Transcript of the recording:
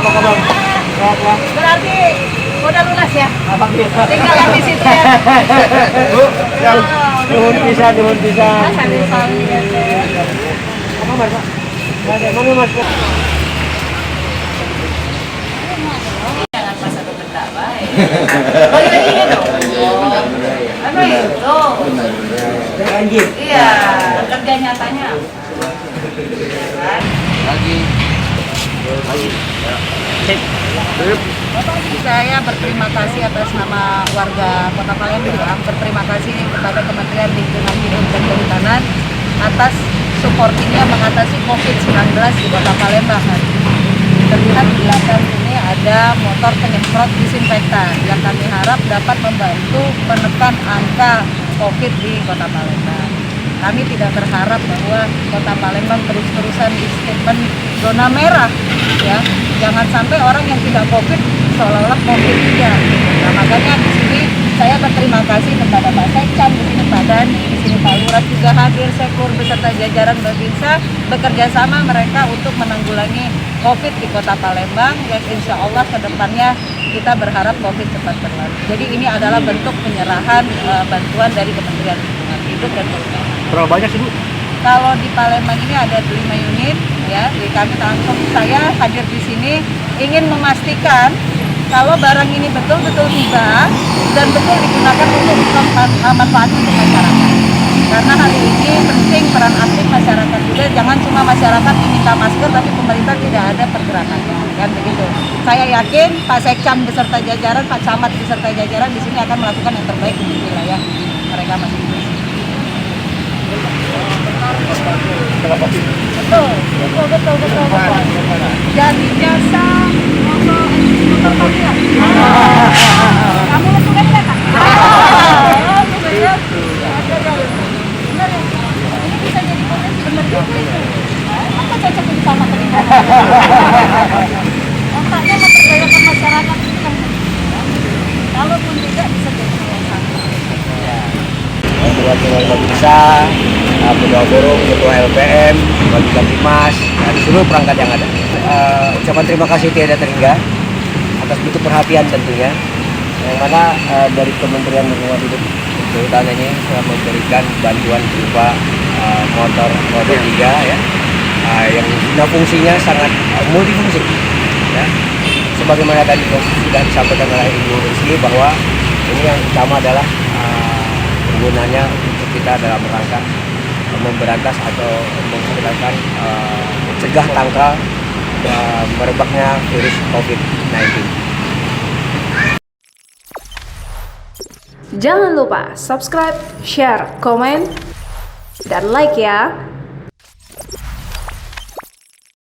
apa kabar? Sehat ya? Berarti udah lunas ya? Alhamdulillah. Tinggal yang di situ ya. Bu, nuhun pisan, nuhun pisan. Sambil ya. Apa Mas? Pak? Ada mana Mas? Jangan pas satu benda baik. Oh iya dong. Apa itu? Anjing. Iya, kerja nyatanya. Lagi. Sip. Saya berterima kasih atas nama warga Kota Palembang, berterima kasih kepada Kementerian Lingkungan Hidup dan Kehutanan atas supportnya mengatasi COVID-19 di Kota Palembang. Terlihat di belakang ini ada motor penyemprot disinfektan yang kami harap dapat membantu menekan angka COVID di Kota Palembang. Kami tidak berharap bahwa Kota Palembang terus-terusan di statement zona merah, ya. Jangan sampai orang yang tidak COVID seolah-olah COVID juga. Nah, makanya di sini saya berterima kasih kepada Pak Sekcam, di sini Pak Dani, di sini Pak Lurah juga hadir, Sekur beserta jajaran Babinsa bekerja sama mereka untuk menanggulangi COVID di Kota Palembang, yang insya Allah kedepannya kita berharap COVID cepat berlalu. Jadi ini adalah bentuk penyerahan bantuan dari Kementerian Lingkungan Hidup dan Kehutanan. Berapa banyak sih Bu? Kalau di Palembang ini ada 5 unit, ya. Jadi kami langsung saya hadir di sini ingin memastikan kalau barang ini betul-betul tiba dan betul digunakan untuk manfaat untuk masyarakat. Karena hari ini penting peran aktif masyarakat juga, jangan cuma masyarakat meminta masker tapi pemerintah tidak ada pergerakannya, kan begitu. Saya yakin Pak Sekcam beserta jajaran, Pak Camat beserta jajaran di sini akan melakukan yang terbaik untuk wilayah mereka masing-masing. Betul. Jadi jasa motor parkir. Kamu sudah lihat kan? Benar ya? Ini bisa jadi potensi benar juga itu. Apa cocok jadi sama telinga? Otaknya memperdayakan masyarakat itu yang kalaupun tidak bisa jadi yang sama. Ketua Babinsa, Ketua Forum, Ketua LPM, Bagi Kamtimas, dan seluruh perangkat yang ada. Ucapan terima kasih tiada terhingga atas bentuk perhatian tentunya, yang mana dari Kementerian Lingkungan Hidup dan Kehutanan ini telah memberikan bantuan berupa motor roda 3 ya, yang fungsinya sangat multifungsi. Ya. Sebagaimana tadi sudah disampaikan oleh Ibu Rizky bahwa ini yang utama adalah penggunanya untuk kita dalam rangka memberantas atau menghilangkan mencegah tangkal merebaknya virus COVID-19. Jangan lupa subscribe, share, komen, dan like ya.